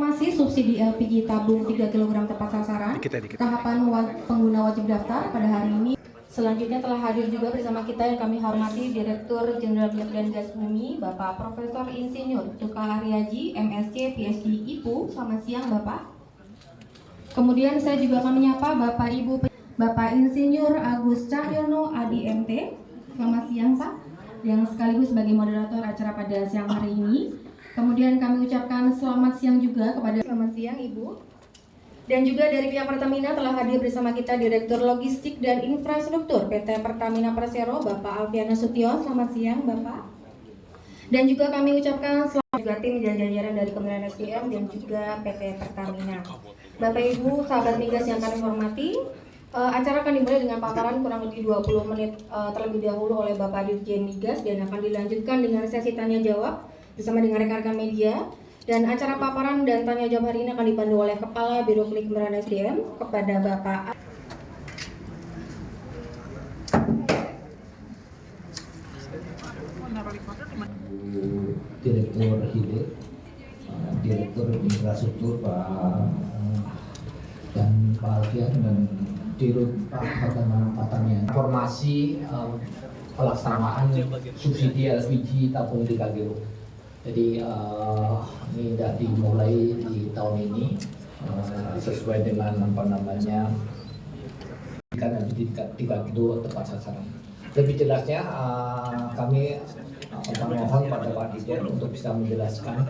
Informasi subsidi LPG tabung 3 kg tepat sasaran. Tahapan pengguna wajib daftar pada hari ini. Selanjutnya telah hadir juga bersama kita yang kami hormati Direktur Jenderal Minyak dan Gas Bumi, Bapak Profesor Insinyur Tuka Aryaji, MSc, PhD, IPU. Selamat siang Bapak. Kemudian saya juga akan menyapa Bapak Ibu Bapak Insinyur Agus Cahyono, ADMT. Selamat siang Pak, yang sekaligus sebagai moderator acara pada siang hari ini. Kemudian kami ucapkan selamat siang juga kepada selamat siang Ibu. Dan juga dari pihak Pertamina telah hadir bersama kita Direktur Logistik dan Infrastruktur PT Pertamina Persero, Bapak Alfian Nasution. Selamat siang Bapak. Dan juga kami ucapkan selamat juga tim jajaran dari Kementerian SDM dan juga PT Pertamina. Bapak Ibu, sahabat migas yang kami hormati, acara akan dimulai dengan paparan kurang lebih 20 menit terlebih dahulu oleh Bapak Dirjen Migas dan akan dilanjutkan dengan sesi tanya jawab bersama dengan rekan-rekan media. Dan acara paparan dan tanya jawab hari ini akan dipandu oleh Kepala Biro Kementerian SDM kepada Bapak Direktur Hilir, Direktur Infrastruktur Pak dan Pak Alfian dan Dirut Pak Pertamina. Informasi pelaksanaan subsidi LPG tabung 3 kg. Jadi ini sudah dimulai di tahun ini sesuai dengan kan LPG 3 kg tepat sasaran. Lebih jelasnya kami mohon pada Pak Dirjen untuk bisa menjelaskan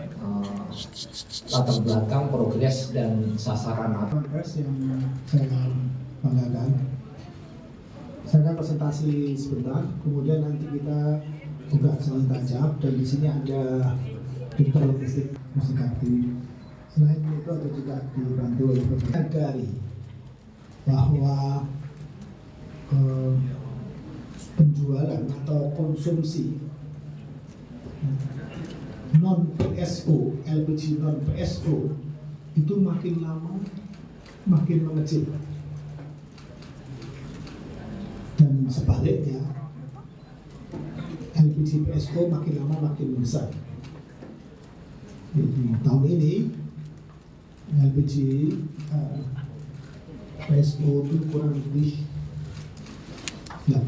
latar belakang progres dan sasaran progres yang saya banggakan. Saya akan presentasi sebentar, kemudian nanti kita buka sesi tanya jawab dan di sini ada Direktur Logistik Musikati. Selain itu ada juga dibantu oleh dari bahwa penjualan atau konsumsi non PSO, LPG non PSO itu makin lama makin mengecil dan sebaliknya LPG PSO makin lama makin besar. Jadi tahun ini LPG PSO itu kurang lebih 8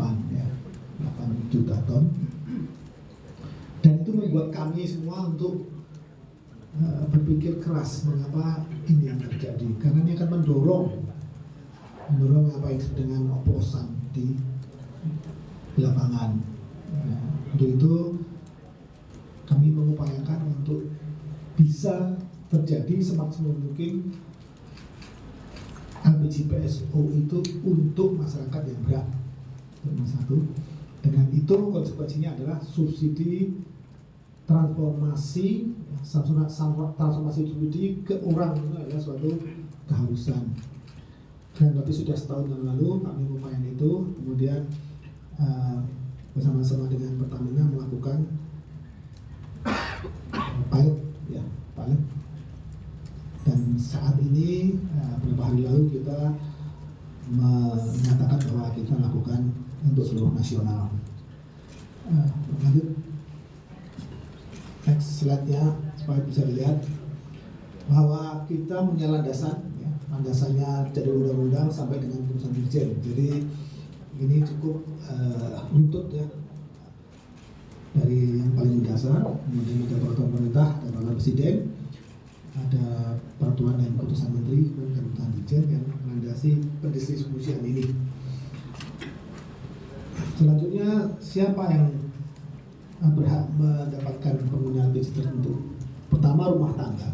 juta ton. Dan itu membuat kami semua untuk berpikir keras mengapa ini yang terjadi. Karena ini akan mendorong apa itu dengan oplosan di lapangan. Untuk itu kami mengupayakan untuk bisa terjadi semaksimal mungkin LPG PSO itu untuk masyarakat yang berat. Nomor satu. Dengan itu konsekuensinya adalah subsidi transformasi subsidi ke orang itu adalah suatu keharusan. Dan berarti sudah setahun yang lalu kami mengupayakan itu, kemudian bersama-sama dengan Pertamina melakukan pilot. Dan saat ini beberapa hari lalu kita menyatakan bahwa kita lakukan untuk seluruh nasional. Lanjut next slide-nya supaya bisa dilihat bahwa kita punya landasannya dari undang-undang sampai dengan putusan Dirjen. Jadi ini cukup runtut ya, dari yang paling dasar, kemudian ada peraturan pemerintah, ada peraturan presiden, ada peraturan dan keputusan menteri dan keputusan Dirjen yang melandasi pendistribusian ini. Selanjutnya siapa yang berhak mendapatkan penggunaan LPG tertentu? Pertama rumah tangga,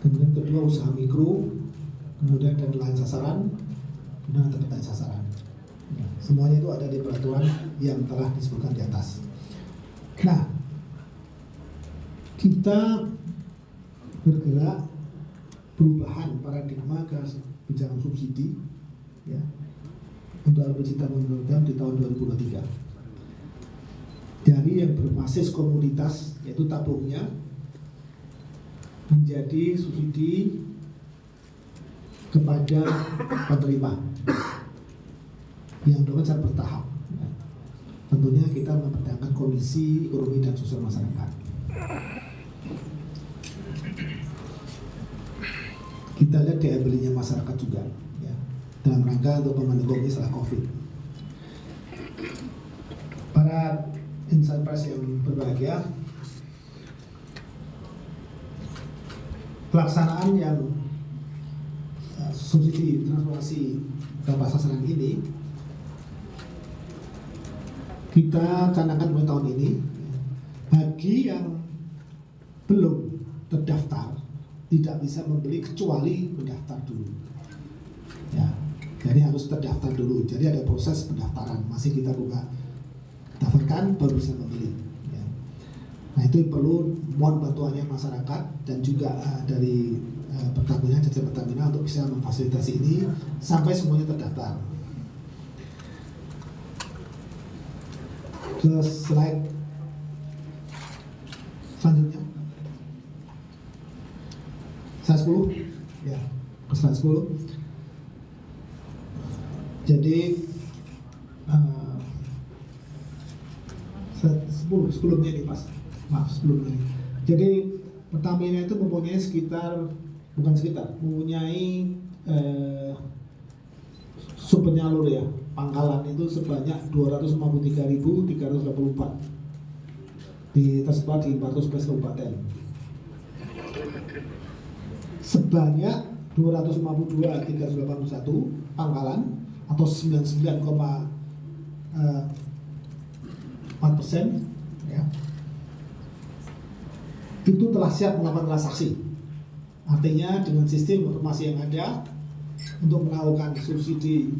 kemudian kedua usaha mikro, kemudian dan lain sasaran, kemudian terkait sasaran. Semuanya itu ada di peraturan yang telah disebutkan di atas. Nah, kita bergerak perubahan paradigma ke kebijakan subsidi ya, untuk LPG tabung di tahun 2023. Dari yang berbasis komoditas yaitu tabungnya menjadi subsidi kepada penerima yang dilakukan secara bertahap. Tentunya kita mempertimbangkan kondisi ekonomi dan sosial masyarakat. kita lihat daya belinya masyarakat juga, ya, dalam rangka untuk membantu ekonomi setelah COVID. Para insan pers yang berbahagia, pelaksanaan yang subsidi transformasi tepat sasaran ini kita canangkan mulai tahun ini. Bagi yang belum terdaftar tidak bisa membeli kecuali mendaftar dulu, ya, jadi harus terdaftar dulu. Jadi ada proses pendaftaran, masih kita buka, daftarkan baru bisa membeli, ya. Nah itu perlu mohon bantuannya masyarakat dan juga dari Pertamina, jajaran Pertamina untuk bisa memfasilitasi ini sampai semuanya terdaftar. Ke slide selanjutnya, slide 10, ya, ke slide 10. Jadi sebelumnya ini pas, maaf sebelumnya. Jadi Pertamina itu mempunyai mempunyai sumber penyalur, ya, pangkalan itu sebanyak 253.384 tersebar di 411 kabupaten. Sebanyak 252.381 pangkalan atau 99,4%, ya, itu telah siap melakukan transaksi. Artinya dengan sistem informasi yang ada untuk melakukan subsidi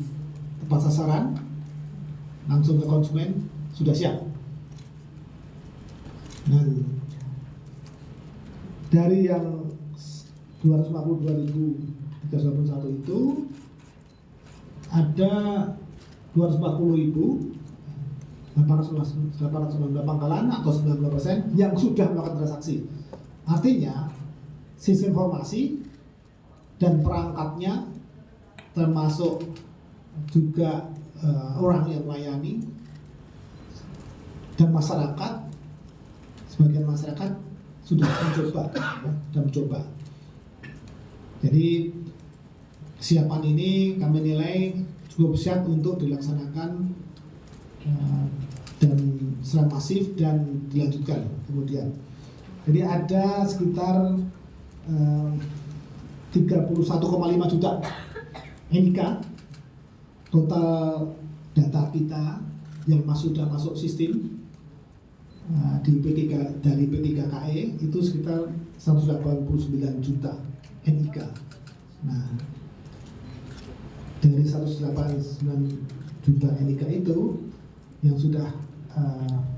tepat sasaran langsung ke konsumen sudah siap. Dan dari yang 252.381 itu ada 240.809 pangkalan atau 90% yang sudah melakukan transaksi. Artinya sistem informasi dan perangkatnya termasuk juga orang yang melayani dan masyarakat, sebagian masyarakat sudah mencoba, ya, dan mencoba. Jadi kesiapan ini kami nilai cukup siap untuk dilaksanakan dan secara masif dan dilanjutkan kemudian. Jadi ada sekitar 31,5 juta NIK total data kita yang sudah masuk sistem di P3, dari P3KE itu sekitar 189 juta NIK. Nah, dari 189 juta NIK itu yang sudah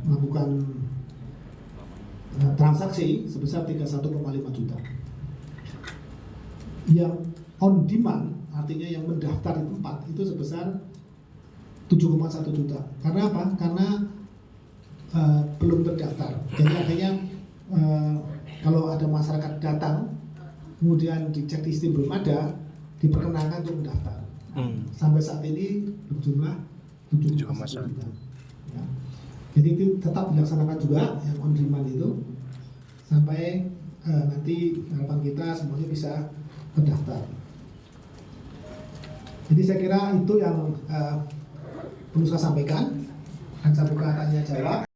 melakukan transaksi sebesar 31,5 juta. Yang on demand, artinya yang mendaftar di tempat itu sebesar 7,1 juta. Karena apa? Karena belum terdaftar. Jadi artinya kalau ada masyarakat datang kemudian dicek di sistem belum ada, diperkenankan untuk mendaftar. Sampai saat ini berjumlah 7,1 juta. Ya. Jadi itu tetap dilaksanakan juga yang on demand itu sampai nanti harapan kita semuanya bisa terdaftar. Jadi saya kira itu yang perlu saya sampaikan. Akan saya buka tanya jawab.